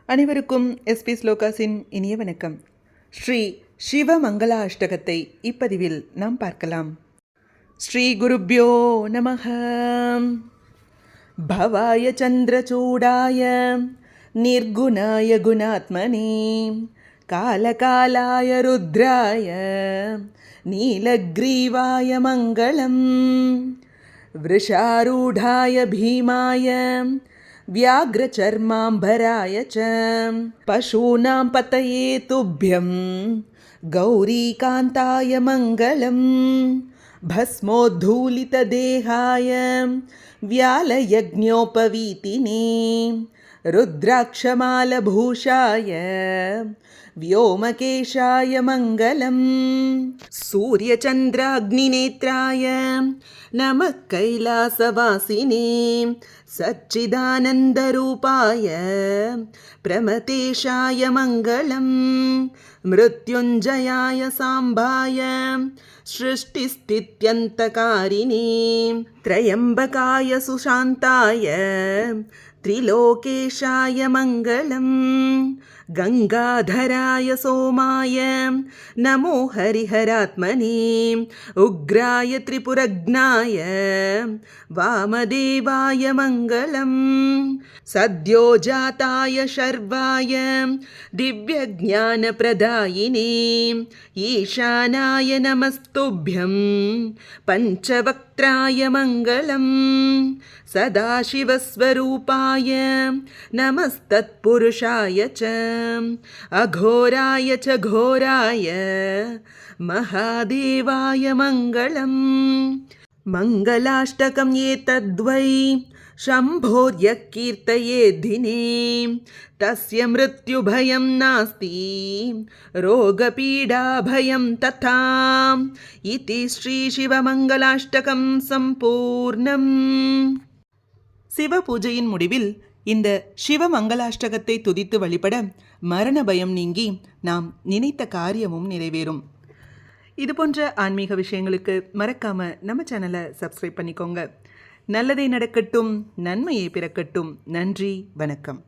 அனைவருக்கும் எஸ்பி ஸ்லோகாஸின் இனிய வணக்கம். ஸ்ரீ சிவமங்களா அஷ்டகத்தை இப்பதிவில் நாம் பார்க்கலாம். ஸ்ரீ குருப்யோ நமஹ. பவாய சந்திரசூடாய நிர்குணாய குணாத்மனே காலகாலாய ருத்ராய நீலக்ரீவாய மங்களம் விருஷாரூடாய பீமாய व्याघ्रचर्माम्बराय च पशूनां पतये तुभ्यं गौरीकान्ताय मङ्गलं भस्मोद्धूलितदेहाय व्यालयज्ञोपवीतिने रुद्राक्षमालभूषाय व्योमकेशाय मङ्गलं सूर्यचन्द्राग्निनेत्राय नमः कैलासवासिने सच्चिदानन्दरूपाय प्रमतेशाय मङ्गलं मृत्युञ्जयाय साम्बाय सृष्टिस्थित्यन्तकारिणे त्र्यम्बकाय सुशान्ताय त्रिलोकेशाय मङ्गलं गङ्गाधराय सोमाय नमो हरिहरात्मने उग्राय त्रिपुरग्नाय वामदेवाय मङ्गलं सद्योजाताय शर्वाय दिव्यज्ञानप्रदायिने ईशानाय नमस्तुभ्यं पञ्चवक्त्राय मङ्गलं सदाशिवस्वरूपाय नमस्तत्पुरुषाय च अघोराय च घोराय महादेवाय मङ्गलम् मङ्गलाष्टकं एतद्वै शम्भोर्यः कीर्तयेद्दिने तस्य मृत्युभयं नास्ति रोगपीडाभयं तथा इति श्रीशिवमङ्गलाष्टकं सम्पूर्णम्. சிவ பூஜையின் முடிவில் இந்த சிவமங்களாஷ்டகத்தை துதித்து வழிபட மரண பயம் நீங்கி நாம் நினைத்த காரியமும் நிறைவேறும். இது போன்ற ஆன்மீக விஷயங்களுக்கு மறக்காம நம்ம சேனலை சப்ஸ்கிரைப் பண்ணிக்கோங்க. நல்லதே நடக்கட்டும், நன்மையே பிறக்கட்டும். நன்றி, வணக்கம்.